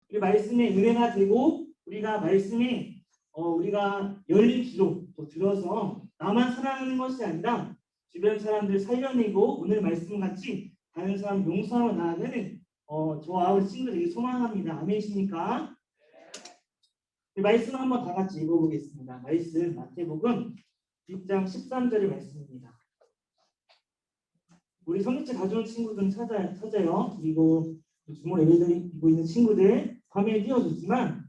우리 말씀에 은혜가 되고 우리가 말씀에 우리가 열린 귀로 또 들어서 나만 살아가는 것이 아니라 주변 사람들 살려내고 오늘 말씀 같이 다른 사람 용서하며 나아가는 저와 우리 친구들에게 소망합니다. 아멘이십니까? 말씀 한번 다 같이 읽어보겠습니다. 말씀 마태복음 6장 13절의 말씀입니다. 우리 성경책 가져온 친구들은 찾아요. 그리고 주말 예배를 입고 있는 친구들 화면에 띄워줬지만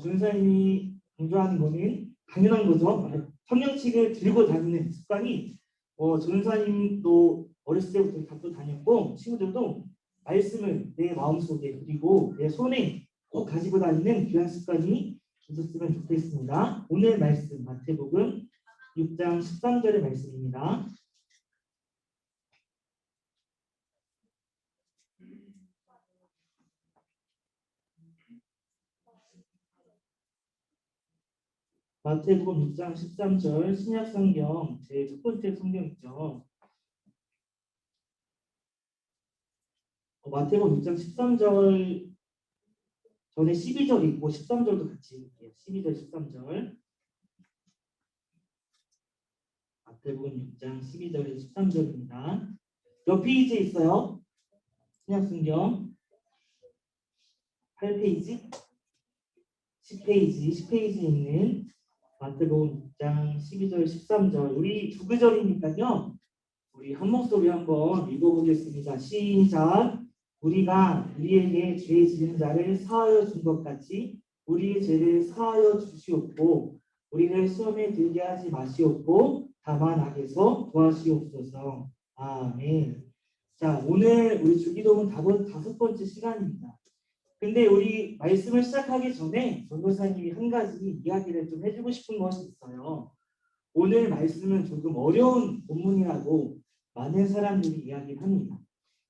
전사님이 강조하는 거는 당연한 거죠. 성경책을 들고 다니는 습관이 전사님도 어렸을 때부터 갖고 다녔고 친구들도 말씀을 내 마음속에 그리고 내 손에 꼭 가지고 다니는 귀한 습관이 있었으면 좋겠습니다. 오늘 말씀 마태복음 6장 13절의 말씀입니다. 마태복음 6장 13절 신약성경 제 첫 번째 성경이죠. 마태복음 6장 13절 전에 12절 있고 13절도 같이 읽을게요. 12절 13절 마태복음 6장 12절에 13절입니다. 몇 페이지에 있어요? 신약성경 8페이지? 10페이지에 있는 마태복음 6장 12절 13절 우리 두 구절이니까요. 우리 한 목소리 한번 읽어보겠습니다. 시작. 우리가 우리에게 죄 지은 자를 사하여 준 것 같이 우리의 죄를 사하여 주시옵고 우리를 시험에 들게 하지 마시옵고 다만 악에서 구하시옵소서. 아멘. 자, 오늘 우리 주기도문 다섯 번째 시간입니다. 근데 우리 말씀을 시작하기 전에 전도사님이 한 가지 이야기를 좀 해주고 싶은 것이 있어요. 오늘 말씀은 조금 어려운 본문이라고 많은 사람들이 이야기를 합니다.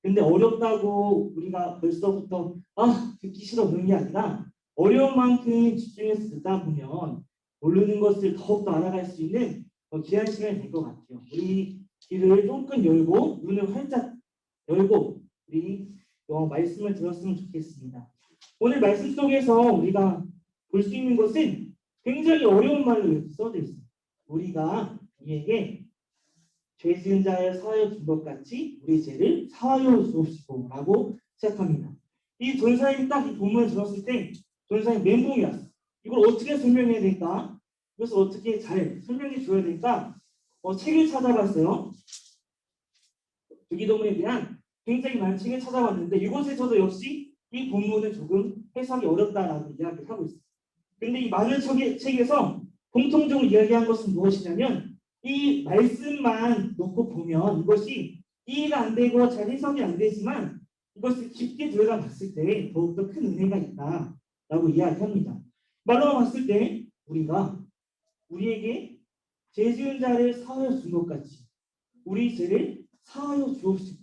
근데 어렵다고 우리가 벌써부터 듣기 싫어 그런 게 아니라 어려운 만큼 집중해서 듣다 보면 모르는 것을 더욱더 알아갈 수 있는 귀한 시간이 될 것 같아요. 우리 귀를 조금 열고 눈을 활짝 열고 우리 말씀을 들었으면 좋겠습니다. 오늘 말씀 속에서 우리가 볼 수 있는 것은 굉장히 어려운 말로 써져 있어요. 우리가 우리에게 죄 지은 자를 사하여 준 것 같이 우리 죄를 사하여 주옵시고 라고 시작합니다. 이 전사님이 딱 이 본문을 들었을 때 전사님 멘붕이 왔어. 이걸 어떻게 설명해야 될까? 그래서 어떻게 잘 설명해 줘야 될까? 책을 찾아봤어요. 주기도문에 대한 굉장히 많은 책을 찾아봤는데 이곳에서도 역시 이 본문은 조금 해석이 어렵다라고 이야기를 하고 있어요. 근데 이 많은 책에서 공통적으로 이야기한 것은 무엇이냐면 이 말씀만 놓고 보면 이것이 이해가 안 되고 잘 해석이 안 되지만 이것을 깊게 들여다봤을 때 더욱더 큰 은혜가 있다라고 이야기합니다. 말로 봤을 때 우리가 우리에게 죄 지은 자를 사하여 준 것 같이 우리 죄를 사하여 주옵시고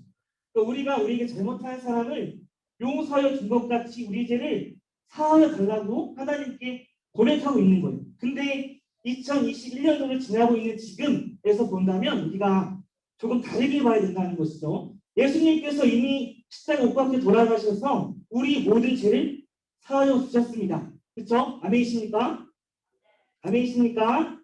그러니까 우리가 우리에게 잘못한 사람을 용서하여 준 것 같이 우리 죄를 사하여 달라고 하나님께 고백하고 있는 거예요. 근데 2021년도를 지나고 있는 지금에서 본다면 우리가 조금 다르게 봐야 된다는 것이죠. 예수님께서 이미 십자가 못 박혀 돌아가셔서 우리 모든 죄를 사하여 주셨습니다. 그렇죠? 아멘이십니까? 아멘이십니까?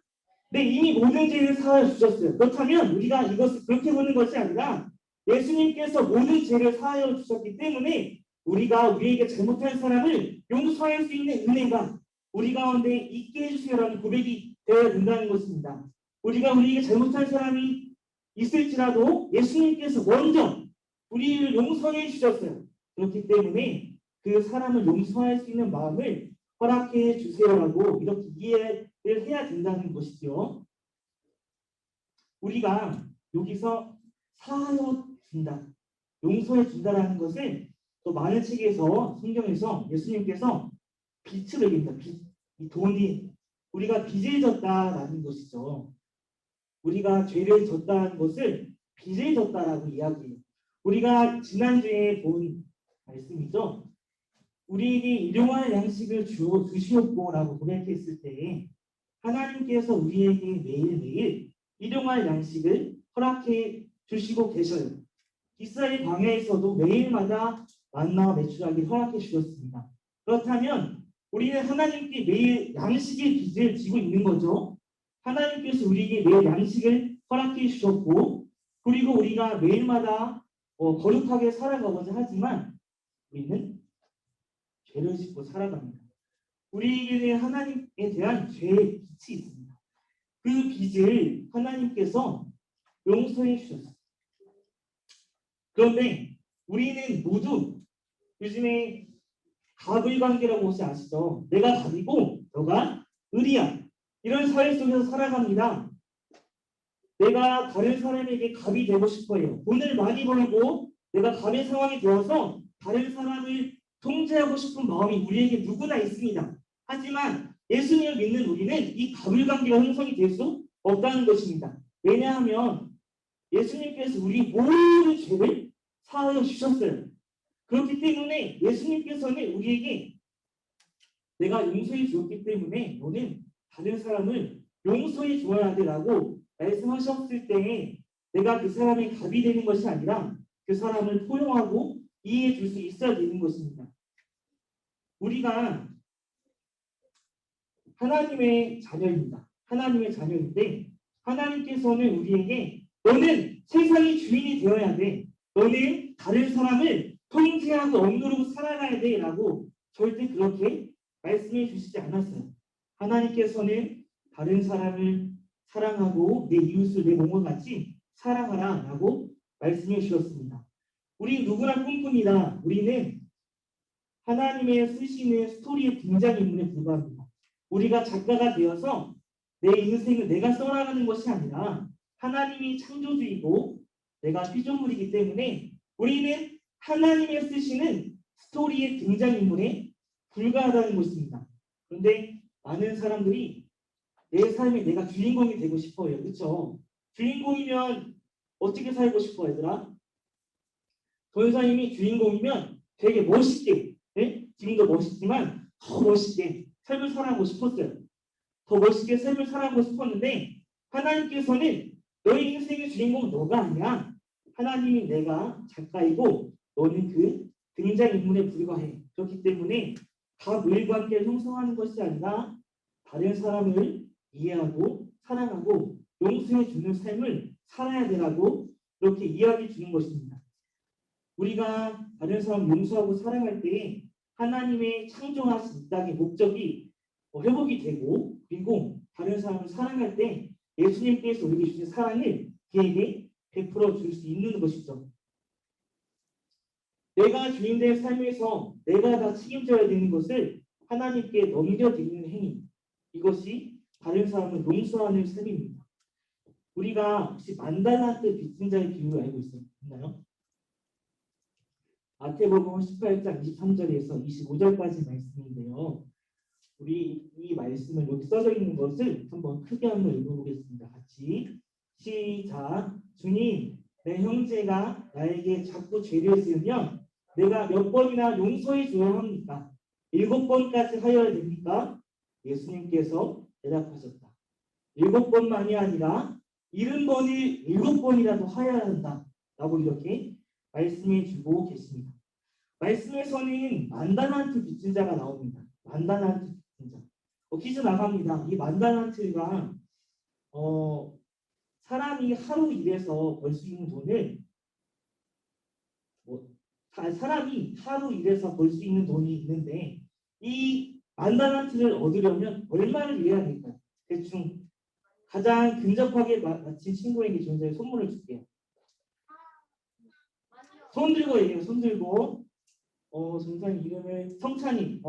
네, 이미 모든 죄를 사하여 주셨어요. 그렇다면 우리가 이것을 그렇게 보는 것이 아니라 예수님께서 모든 죄를 사하여 주셨기 때문에 우리가 우리에게 잘못한 사람을 용서할 수 있는 은혜가 우리 가운데 있게 해주세요라는 고백이 되어야 된다는 것입니다. 우리가 우리에게 잘못한 사람이 있을지라도 예수님께서 먼저 우리를 용서해 주셨어요. 그렇기 때문에 그 사람을 용서할 수 있는 마음을 허락해 주세요라고 이렇게 이해를 해야 된다는 것이죠. 우리가 여기서 사하여 준다, 용서해 준다라는 것을 또 많은 책에서 성경에서 예수님께서 빚을 얘기합니다. 이 돈이 우리가 빚을 졌다라는 것이죠. 우리가 죄를 졌다는 것을 빚을 졌다라고 이야기해요. 우리가 지난주에 본 말씀이죠. 우리에게 일용할 양식을 주시옵고라고 고백했을 때 하나님께서 우리에게 매일매일 일용할 양식을 허락해 주시고 계셔요. 이스라엘 광야에서도 매일마다 만나와 메추라기를 허락해 주셨습니다. 그렇다면 우리는 하나님께 매일 양식의 빚을 지고 있는 거죠. 하나님께서 우리에게 매일 양식을 허락해 주셨고, 그리고 우리가 매일마다 거룩하게 살아가고자 하지만 우리는 죄를 짓고 살아갑니다. 우리에게는 하나님에 대한 죄의 빚이 있습니다. 그 빚을 하나님께서 용서해 주셨어요. 그런데 우리는 모두 요즘에 갑을관계라고 혹시 아시죠? 내가 갑이고 너가 을이야. 이런 사회 속에서 살아갑니다. 내가 다른 사람에게 갑이 되고 싶어요. 돈을 많이 벌고 내가 갑의 상황이 되어서 다른 사람을 통제하고 싶은 마음이 우리에게 누구나 있습니다. 하지만 예수님을 믿는 우리는 이 갑을관계가 형성이 될 수 없다는 것입니다. 왜냐하면 예수님께서 우리 모든 죄를 사하여 주셨어요. 그렇기 때문에 예수님께서는 우리에게 내가 용서해 주었기 때문에 너는 다른 사람을 용서해 주어야 되라고 말씀하셨을 때 내가 그 사람의 갑이 되는 것이 아니라 그 사람을 포용하고 이해해 줄 수 있어야 되는 것입니다. 우리가 하나님의 자녀입니다. 하나님의 자녀인데 하나님께서는 우리에게 너는 세상의 주인이 되어야 돼. 너는 다른 사람을 통제하고 억누르고 살아가야 돼 라고 절대 그렇게 말씀해 주시지 않았어요. 하나님께서는 다른 사람을 사랑하고 내 이웃을 내 몸과 같이 사랑하라 라고 말씀해 주셨습니다. 우리 누구나 꿈꿉니다. 우리는 하나님의 쓰시는 스토리의 등장인물에 불과합니다. 우리가 작가가 되어서 내 인생을 내가 써나가는 것이 아니라 하나님이 창조주이고 내가 피조물이기 때문에 우리는 하나님의 쓰시는 스토리의 등장인물에 불과하다는 것입니다. 그런데 많은 사람들이 내 삶에 내가 주인공이 되고 싶어요. 그렇죠? 주인공이면 어떻게 살고 싶어 얘들아? 전사님이 주인공이면 되게 멋있게, 네? 지금도 멋있지만 더 멋있게 삶을 살아가고 싶었어요. 더 멋있게 삶을 살아가고 싶었는데 하나님께서는 너의 인생의 주인공은 너가 아니야. 하나님이 내가 작가이고 너는 그 등장인물에 불과해. 그렇기 때문에 갑을 관계를 형성하는 것이 아니라 다른 사람을 이해하고 사랑하고 용서해 주는 삶을 살아야 되라고 그렇게 이야기해 주는 것입니다. 우리가 다른 사람 용서하고 사랑할 때 하나님의 창조하신 이 땅의 목적이 회복이 되고 그리고 다른 사람을 사랑할 때 예수님께서 우리에게 주신 사랑을 그에게 베풀어 줄 수 있는 것이죠. 내가 주인된 삶에서 내가 다 책임져야 되는 것을 하나님께 넘겨드리는 행위. 이것이 다른 사람을 용서하는 삶입니다. 우리가 혹시 만달란트 빚진 자의 비유를 알고 있나요? 마태복음 18장 23절에서 25절까지 말씀인데요. 우리 이 말씀을 여기 써져 있는 것을 한번 크게 한번 읽어보겠습니다. 같이 시작. 주님, 내 형제가 나에게 자꾸 죄를 지으면 내가 몇 번이나 용서해 줘야 합니까? 7번까지 하여야 됩니까? 예수님께서 대답하셨다. 7번만이 아니라 70번을 7번이라도 하여야 한다. 라고 이렇게 말씀해 주고 계십니다. 말씀에서는 만다란트 빚진 자가 나옵니다. 만다란트 빚진 자. 퀴즈 나갑니다. 이 만다란트가 사람이 하루 일해서 벌 수 있는 돈을 사람이 하루 일해서 벌 수 있는 돈이 있는데 이 만다란트를 얻으려면 얼마를 일해야 될까요? 대충 가장 근접하게 마친 친구에게 전자의 선물을 줄게요. 손 들고 얘기해요. 손 들고. 전사님 이름을 성찬이.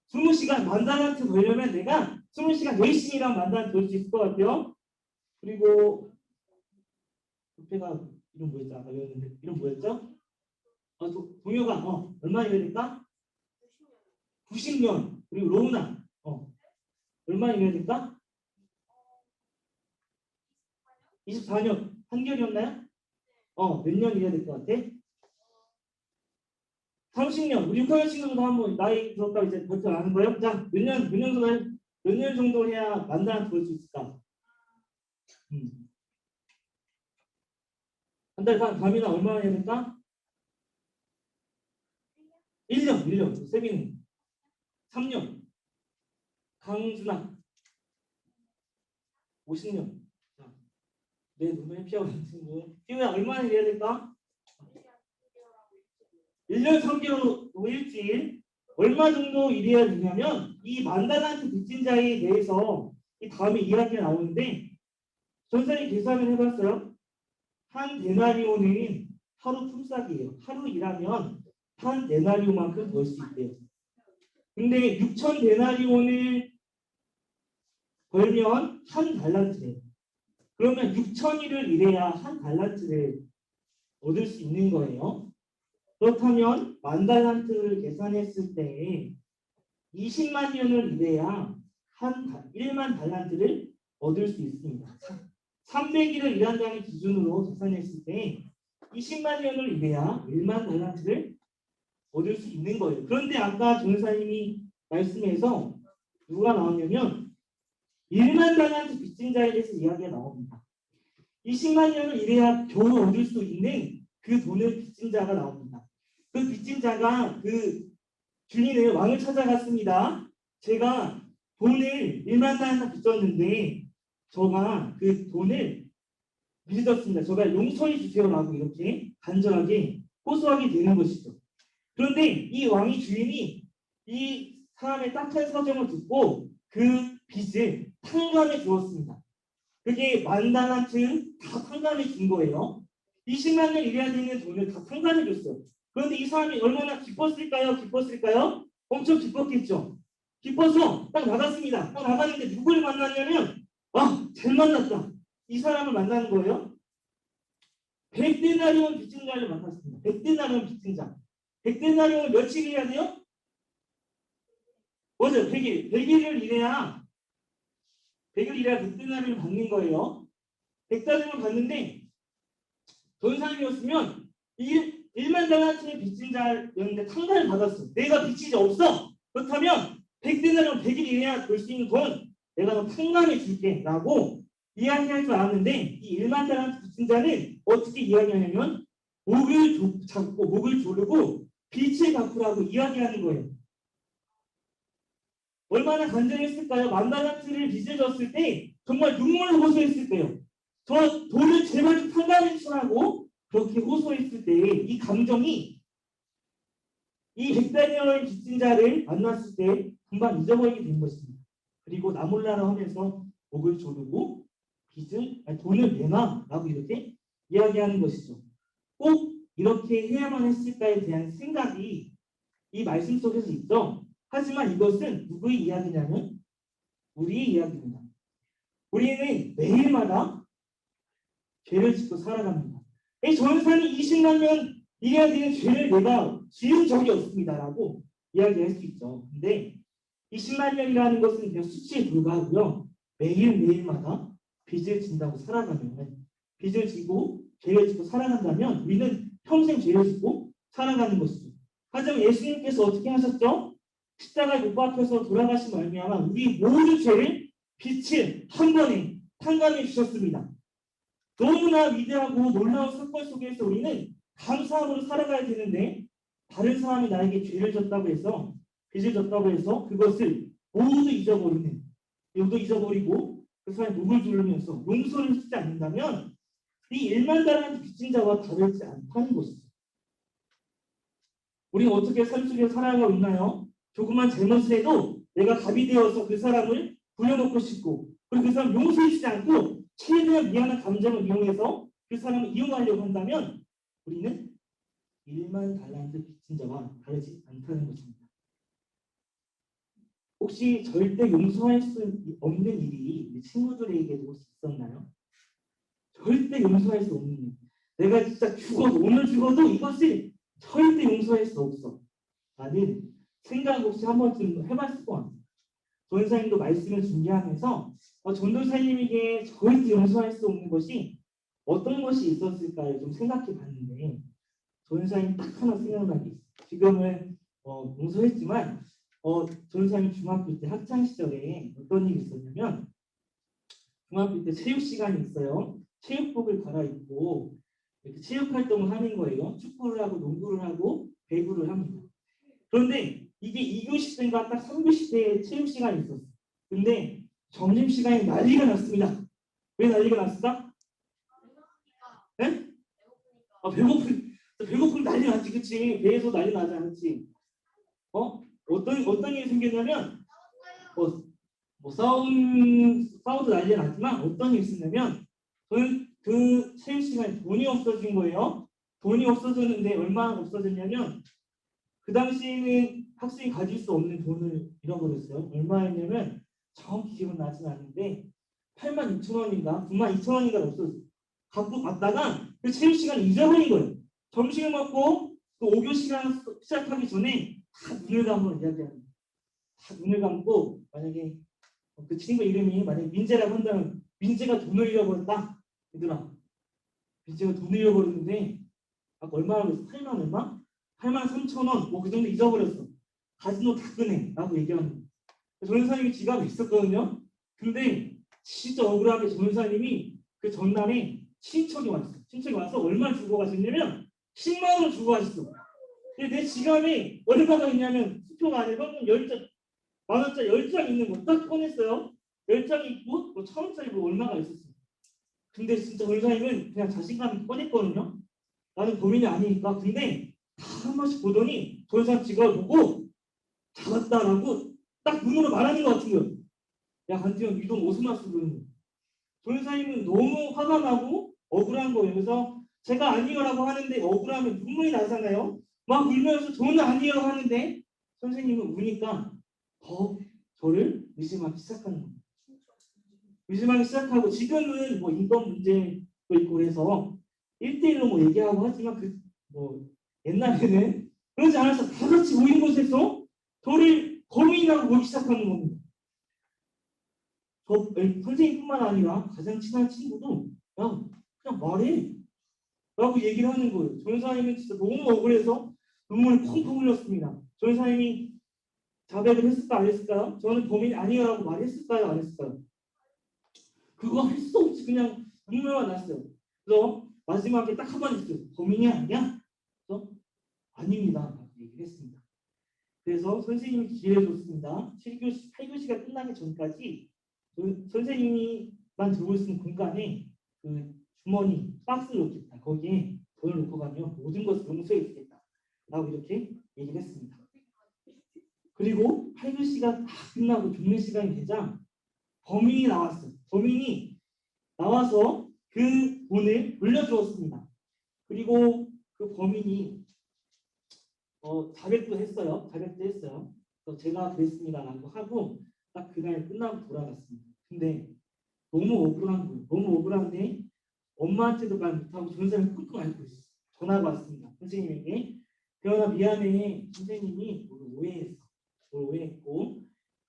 20시간 만다란트 벌려면 내가 20시간 열심히 일하면 만다란트 벌 수 있을 것 같아요. 그리고 부패가 이름 뭐였죠? 아까 외웠는데 이름 뭐였죠? 동요가 얼마 일해야 될까? 90년. 그리고 로우나 얼마 일해야 될까? 24년. 한결이었나요? 몇 년 일해야 될 것 같아? 30년. 우리 6학년 친구도 한번 나이 들었다고 이제 벌써 아는 거예요? 자, 몇 년 정도 해야 만다란트 벌 수 있을까? 한 달 반, 밤이나 얼마나 해야 될까? 1년, 세빈이 3년, 강준아 50년. 자, 내 눈을 피하고 있는 친구. 피우야 얼마나 일해야 될까? 1년 3개월 5일주일. 얼마 정도 일해야 되냐면 이 만달란트 빚진 자에 대해서 이 다음에 이야기가 나오는데 전사님 계산을 해봤어요. 한 데나리오는 하루 품삯이에요. 하루 일하면 한 데나리오만큼 벌 수 있대요. 근데 6천 데나리온을 벌면 한 달란트래요. 그러면 6천일을 일해야 한 달란트를 얻을 수 있는 거예요. 그렇다면 만 달란트를 계산했을 때 20만 년을 일해야 1만 달란트를 얻을 수 있습니다. 300일을 일한다는 기준으로 계산했을 때 20만 년을 일해야 1만 달란트를 얻을 수 있는 거예요. 그런데 아까 전사님이 말씀해서 누가 나왔냐면 1만 달란트 빚진 자에 대해서 이야기가 나옵니다. 20만 년을 일해야 겨우 얻을 수 있는 그 돈을 빚진 자가 나옵니다. 그 빚진 자가 그 주인을 왕을 찾아갔습니다. 제가 돈을 1만 달란트 빚졌는데 저가 그 돈을 빚었습니다. 저가 용서해 주세요라고 이렇게 간절하게 호소하게 되는 것이죠. 그런데 이 왕의 주인이 이 사람의 딱한 사정을 듣고 그 빚을 탕감해 주었습니다. 그게 만 달란트 다 탕감해 준 거예요. 20만 년 일해야 되는 돈을 다 탕감해 줬어요. 그런데 이 사람이 얼마나 기뻤을까요? 엄청 기뻤겠죠. 기뻐서 딱 나갔습니다. 딱 나갔는데 누구를 만났냐면 잘 만났다. 이 사람을 만나는 거예요. 100데나리온 빚진 자를 만났습니다. 100데나리온 빚진 자. 100데나리온을 며칠 일해야 돼요? 맞아요. 100일. 100일을 일해야 100데나리온을 받는 거예요. 100데나리온을 받는데 전사님이었으면 1만 달란트의 빚진 자였는데 탕감을 받았어. 내가 빚이 없어. 그렇다면 100데나리온 100일 일해야 벌 수 있는 돈 내가 너 탕감해 줄게 라고 이야기할 줄 알았는데 이 1만 달란트 빚진 자는 어떻게 이야기하냐면 목을 잡고 목을 조르고 빚을 갚으라고 이야기하는 거예요. 얼마나 간절했을까요? 만 달란트를 빚을 졌을 때 정말 눈물을 호소했을 때요. 저 돈을 제발 좀 탕감해 주라고 그렇게 호소했을 때 이 감정이 이 100달러의 빚진 자를 만났을 때 금방 잊어버리게 된 것입니다. 그리고 나 몰라라 하면서 목을 조르고 돈을 내놔라고 이렇게 이야기하는 것이죠. 꼭 이렇게 해야만 했을까에 대한 생각이 이 말씀 속에서 있죠. 하지만 이것은 누구의 이야기냐면 우리의 이야기입니다. 우리는 매일마다 죄를 짓고 살아갑니다. 이 전사는 20만 년 일해야 되는 죄를 내가 지은 적이 없습니다라고 이야기할 수 있죠. 근데 20만 년이라는 것은 그냥 수치에 불과하고요. 매일매일마다 빚을 진다고 살아가면 빚을 지고 죄를 짓고 살아간다면 우리는 평생 죄를 짓고 살아가는 것이죠. 하지만 예수님께서 어떻게 하셨죠? 십자가에 못 박혀서 돌아가신 말미암아 우리 모든 죄를 빚을 한 번에 탕감해 주셨습니다. 너무나 위대하고 놀라운 사건 속에서 우리는 감사함으로 살아가야 되는데 다른 사람이 나에게 죄를 졌다고 해서 빚을 졌다고 해서 그것을 모두 잊어버리고 그 사람의 목을 조르면서 용서를 하지 않는다면 이 1만 달란트 빚진 자와 다르지 않다는 것이죠. 우리는 어떻게 삶 속에 살아가고 있나요? 조그만 잘못을 해도 내가 갑이 되어서 그 사람을 부려먹고 싶고 그리고 그 사람 용서해주지 않고 최대한 미안한 감정을 이용해서 그 사람을 이용하려고 한다면 우리는 1만 달란트 빚진 자와 다르지 않다는 것입니다. 혹시 절대 용서할 수 없는 일이 우리 친구들에게도 혹시 있었나요? 절대 용서할 수 없는 일. 내가 진짜 죽어도 오늘 죽어도 이것을 절대 용서할 수 없어. 나는 생각 없이 한 번쯤 해봤을 것 같아요. 전사님도 말씀을 준비하면서 전도사님에게 절대 용서할 수 없는 것이 어떤 것이 있었을까를 좀 생각해 봤는데 전사님 딱 하나 생각나게 있어요. 지금은 용서했지만 전사님 중학교 때 학창 시절에 어떤 일이 있었냐면 중학교 때 체육 시간이 있어요. 체육복을 갈아입고 이렇게 체육 활동을 하는 거예요. 축구를 하고 농구를 하고 배구를 합니다. 그런데 이게 2교시 때인가 딱 3교시 때 체육 시간이 있었어. 근데 점심시간에 난리가 났습니다. 왜 난리가 났을까? 네? 배고픈 난리 났지, 그치? 배에서 난리 나지 않았지? 어떤 일이 생겼냐면, 뭐, 싸우도 난리가 났지만, 어떤 일이 있었냐면, 저는 그 체육 시간에 돈이 없어진 거예요. 돈이 없어졌는데, 얼마나 없어졌냐면, 그 당시에는 학생이 가질 수 없는 돈을 잃어버렸어요. 얼마였냐면, 정확히 기억은 나진 않는데, 86,000원인가, 92,000원인가 없어졌어요. 갖고 갔다가, 그 체육 시간을 잊어버린 거예요. 점심을 먹고, 그 5교시간 시작하기 전에, 다 눈을 감고 이야기하는 다 눈을 감고 만약에 그 친구 이름이 만약에 민재라고 한다면 민재가 돈을 잃어버렸다. 얘들아 민재가 돈을 잃어버렸는데 아까 얼마나 그랬어? 8만 얼마? 8만 3천 원 뭐 그 정도 잊어버렸어. 가진도 다 끄네 라고 얘기하는 거예요. 전사님이 지갑에 있었거든요. 근데 진짜 억울하게 전사님이 그 전날에 친척이 왔어. 친척이 와서 얼마 주고 가셨냐면 10만 원을 주고 가셨어. 근데 내 지갑에 얼마가 있냐면 수표가 아니라 현금 10장, 만 원짜리 10장 있는 거 딱 꺼냈어요. 10장이 있고 뭐 1,000원짜리 뭐 얼마가 있었어요. 근데 진짜 원사님은 그냥 자신감이 꺼냈거든요. 나는 범인이 아니니까. 근데 다 한 번씩 보더니 전사 지갑을 보고 잡았다라고 딱 눈으로 말하는 것 같은 거예요. 야 간지형 이 돈 어디서 났어 그러는 거예요. 전사님은 너무 화가 나고 억울한 거예요. 그래서 제가 아니요라고 하는데 억울하면 눈물이 나잖아요. 막 울면서 저는 아니에요 하는데 선생님은 우니까 더 저를 의심하기 시작하는 거예요. 의심하기 시작하고 지금은 뭐 인권 문제도 있고 해서 1대1로 뭐 얘기하고 하지만 그 뭐 옛날에는 그러지 않아서 다 같이 모인 곳에서 저를 범인이라고 보기 시작하는 겁니다. 저 선생님뿐만 아니라 가장 친한 친구도 야 그냥 말해 라고 얘기를 하는 거예요. 전사님은 진짜 너무 억울해서 눈물이 펑펑 흘렸습니다. 전사님이 자백을 했을까 안 했을까요? 저는 범인이 아니라고 말했을까요 안 했을까요? 그거 할 수 없이 그냥 눈물만 났어요. 그래서 마지막에 딱 한마디 했어요. 범인이 아니야? 그래서 아닙니다. 라고 얘기를 했습니다. 그래서 선생님이 기회를 줬습니다. 7교시, 8교시가 끝나기 전까지 선생님이만 들고 있는 공간에 그 주머니, 박스를 놓겠다. 거기에 돈을 놓고 가면 모든 것을 용서해 주겠다. 라고 이렇게 얘기를 했습니다. 그리고 8교시가 다 끝나고 종료 시간이 되자 범인이 나왔어요. 범인이 나와서 그 돈을 물려주었습니다. 그리고 그 범인이 자백도 했어요. 자백도 했어요. 그래서 제가 그랬습니다라고 하고 딱 그날 끝나고 돌아갔습니다. 근데 너무 억울한 거예요. 너무 억울한데 엄마한테도 말 못하고 전사를 끙끙 앓고 있었어요. 전화가 왔습니다. 선생님에게. 그러나 미안해. 선생님이 뭘 오해했고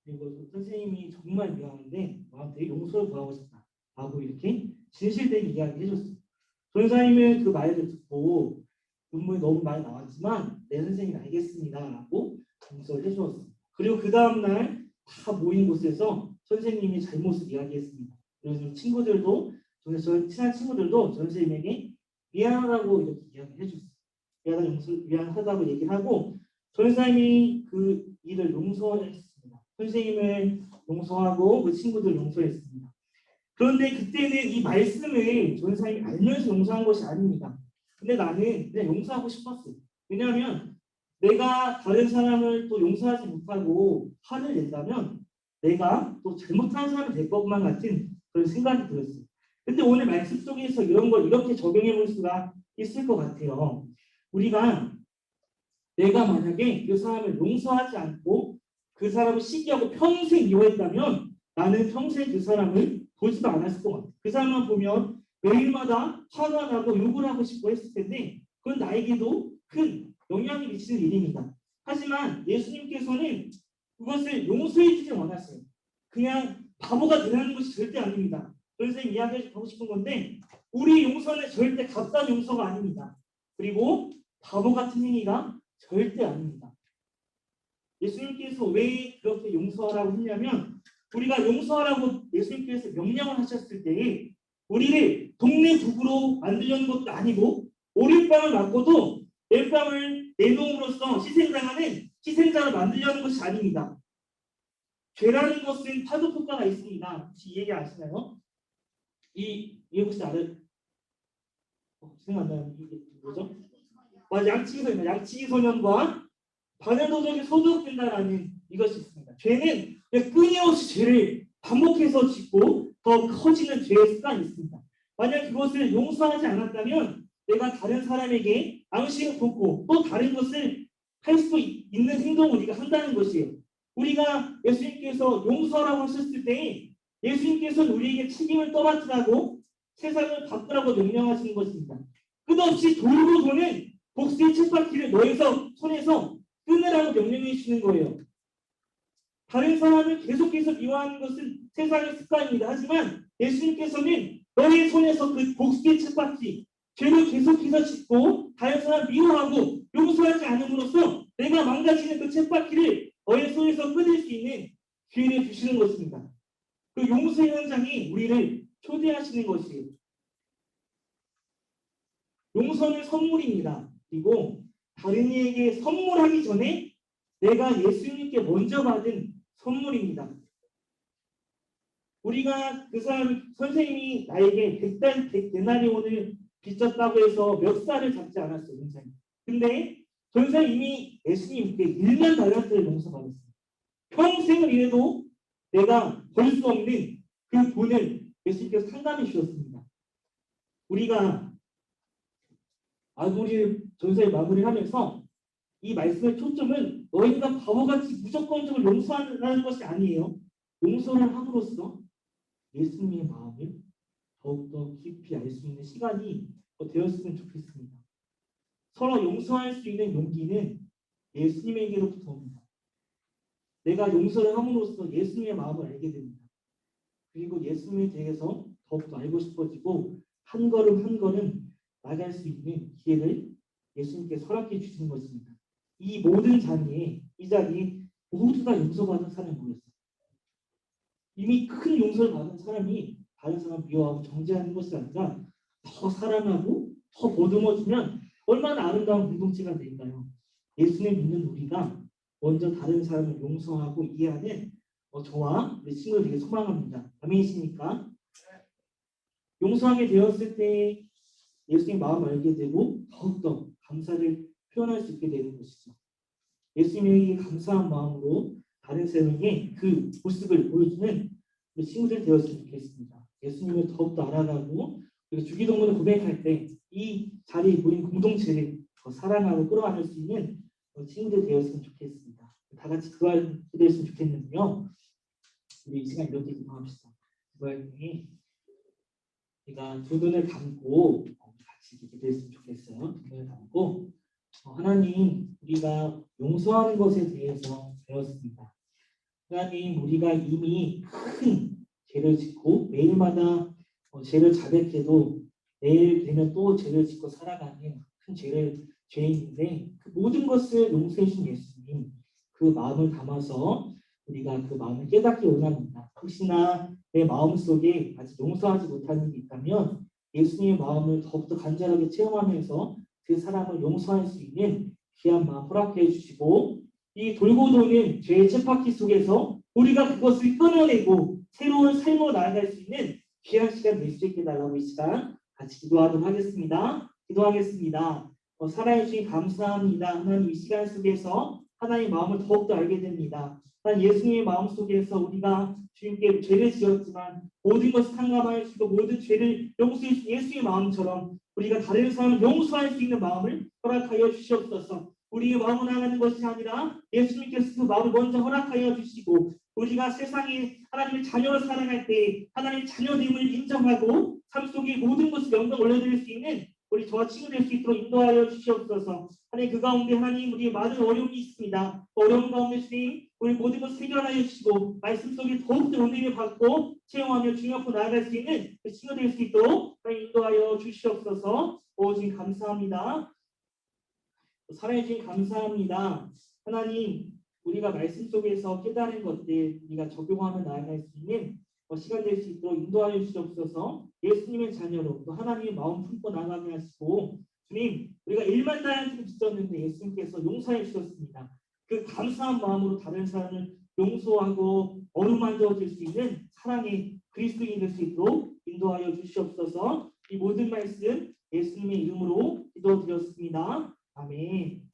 그리고 선생님이 정말 미안한데 너한테 용서를 구하고 싶다. 라고 이렇게 진실되게 이야기해 줬어요. 전사님은 그 말을 듣고 눈물이 너무 많이 나왔지만 내 선생님이 알겠습니다. 라고 용서를 해주었어요. 그리고 그 다음날 다 모인 곳에서 선생님이 잘못을 이야기했습니다. 그래서 친구들도 저희 친한 친구들도 선생님에게 미안하다고 이렇게 이야기해 줬어요. 미안하다고 얘기를 하고 선생님이 그 일을 용서했습니다. 선생님을 용서하고 그 친구들 용서했습니다. 그런데 그때는 이 말씀을 전사님이 알면서 용서한 것이 아닙니다. 근데 나는 그냥 용서하고 싶었어요. 왜냐하면 내가 다른 사람을 또 용서하지 못하고 화를 낸다면 내가 또 잘못한 사람이 될 것만 같은 그런 생각이 들었어요. 근데 오늘 말씀 속에서 이런 걸 이렇게 적용해 볼 수가 있을 것 같아요. 우리가 내가 만약에 그 사람을 용서하지 않고 그 사람을 시기하고 평생 미워했다면 나는 평생 그 사람을 보지도 않았을 것 같아요. 그 사람만 보면 매일마다 화가 나고 욕을 하고 싶고 했을 텐데 그건 나에게도 큰 영향이 미치는 일입니다. 하지만 예수님께서는 그것을 용서해 주지 않았어요. 그냥 바보가 되라는 것이 절대 아닙니다. 선생님 이야기하고 싶은 건데 우리 용서는 절대 값싼 용서가 아닙니다. 그리고 바보 같은 행위가 절대 아닙니다. 예수님께서 왜 그렇게 용서하라고 했냐면 우리가 용서하라고 예수님께서 명령을 하셨을 때에 우리를 동네 북으로 만들려는 것도 아니고 오랫밤을 맞고도 멜밤을 내놓음으로써 희생당하는 희생자를 만들려는 것이 아닙니다. 죄라는 것은 파도 효과가 있습니다. 혹시 이 얘기 아시나요? 이 혹시 알아요? 생각 안 나요? 이게 뭐죠? 맞아, 양치기 소년. 양치기 소년과 바늘도적이 소득된다라는 이것이 있습니다. 죄는 끊임없이 죄를 반복해서 짓고 더 커지는 죄의 습관이 있습니다. 만약 그것을 용서하지 않았다면 내가 다른 사람에게 앙심을 돋고 또 다른 것을 할 수 있는 행동을 우리가 한다는 것이에요. 우리가 예수님께서 용서라고 하셨을 때 예수님께서는 우리에게 책임을 떠맡으라고 세상을 바꾸라고 명령하시는 것입니다. 끝없이 돌고 도는 복수의 쳇바퀴를 너에서 손에서 끊으라고 명령해 주시는 거예요. 다른 사람을 계속해서 미워하는 것은 세상의 습관입니다. 하지만 예수님께서는 너의 손에서 그 복수의 쳇바퀴, 죄를 계속해서 짓고 다른 사람 미워하고 용서하지 않음으로써 내가 망가지는 그 쳇바퀴를 너의 손에서 끊을 수 있는 기회를 주시는 것입니다. 그 용서의 현장이 우리를 초대하시는 것이에요. 용서는 선물입니다. 그리고 다른 이에게 선물하기 전에 내가 예수님께 먼저 받은 선물입니다. 우리가 그 사람 선생님이 나에게 100데나리온을 빚졌다고 해서 멱살을 잡지 않았어요. 선생님. 근데 선생님이 이미 예수님께 1만 달란트를 용서받았어요. 평생을 일해도 내가 벌 수 없는 그 돈을 예수님께서 상담해 주셨습니다. 우리가 우리 전서의 마무리를 하면서 이 말씀의 초점은 너희가 바보같이 무조건적으로 용서하는 것이 아니에요. 용서를 함으로써 예수님의 마음을 더욱더 깊이 알 수 있는 시간이 되었으면 좋겠습니다. 서로 용서할 수 있는 용기는 예수님에게로부터 옵니다. 내가 용서를 함으로써 예수님의 마음을 알게 됩니다. 그리고 예수님에 대해서 더욱더 알고 싶어지고 한 걸음 한 걸음 나갈 수 있는 기회를 예수님께 허락해 주시는 것입니다. 이 모든 자리에 이 자리에 모두 다 용서받은 사람이 모였어요. 이미 큰 용서를 받은 사람이 다른 사람 미워하고 정죄하는 것이 아니라 더 사랑하고 더 보듬어주면 얼마나 아름다운 공동체가 될까요? 예수님 믿는 우리가 먼저 다른 사람을 용서하고 이해하는 저와 우리 친구들 되게 소망합니다. 아멘이십니까? 용서하게 되었을 때 예수님 마음을 알게 되고 더욱더 감사를 표현할 수 있게 되는 것이죠. 예수님에게 감사한 마음으로 다른 사람에게 그 모습을 보여주는 우리 친구들 되었으면 좋겠습니다. 예수님을 더욱더 알아가고 그리고 주기도문을 고백할 때 이 자리에 모인 공동체를 더 사랑하고 끌어안을 수 있는 친구들 되었으면 좋겠습니다. 다 같이 그걸 기도했으면 좋겠는데요. 우리 이 시간 이렇게 기도합시다. 그걸 통해 우리가 두 눈을 감고 같이 기도했으면 좋겠어요. 두 눈을 감고 하나님, 우리가 용서하는 것에 대해서 배웠습니다. 하나님, 우리가 이미 큰 죄를 짓고 매일마다 죄를 자백해도 내일 되면 또 죄를 짓고 살아가는 큰 죄인인데 그 모든 것을 용서해 주신 예수님, 그 마음을 담아서 우리가 그 마음을 깨닫기 원합니다. 혹시나 내 마음속에 아직 용서하지 못하는 게 있다면 예수님의 마음을 더욱더 간절하게 체험하면서 그 사람을 용서할 수 있는 귀한 마음 허락해 주시고 이 돌고 도는 죄의 쳇바퀴 속에서 우리가 그것을 끊어내고 새로운 삶으로 나아갈 수 있는 귀한 시간 될 수 있게 달라고 이 시간 같이 기도하도록 하겠습니다. 기도하겠습니다. 살아해 주신 감사합니다. 하나님 이 시간 속에서 하나님의 마음을 더욱더 알게 됩니다. 하나님 예수님의 마음 속에서 우리가 주님께 죄를 지었지만 모든 것을 탕감하여 주시고 모든 죄를 용서해 주신 예수의 마음처럼 우리가 다른 사람을 용서할 수 있는 마음을 허락하여 주시옵소서. 우리의 마음을 나가는 것이 아니라 예수님께서 그 마음을 먼저 허락하여 주시고 우리가 세상에 하나님의 자녀로 살아갈 때 하나님의 자녀됨을 인정하고 삶 속에 모든 것을 영광 올려드릴 수 있는 우리 저와 친구 될 수 있도록 인도하여 주시옵소서. 하나님 그 가운데 하나님 우리의 많은 어려움이 있습니다. 어려움 가운데 주님 우리 모든 것을 해결하여 주시고 말씀 속에 더욱더 은혜를 받고 체험하며 주님 앞으로 나아갈 수 있는 그 친구 될 수 있도록 하나님 인도하여 주시옵소서. 주님 감사합니다. 사랑해 주님 감사합니다. 하나님 우리가 말씀 속에서 깨달은 것들 우리가 적용하며 나아갈 수 있는 시간 될 수 있도록 인도하여 주시옵소서. 예수님의 자녀로 또 하나님의 마음 품고 나가게 하시고 주님 우리가 1만 달란트를 빚졌는데 예수님께서 용서해 주셨습니다. 그 감사한 마음으로 다른 사람을 용서하고 어루만져 줄 수 있는 사랑의 그리스도인이 될 수 있도록 인도하여 주시옵소서. 이 모든 말씀 예수님의 이름으로 기도드렸습니다. 아멘.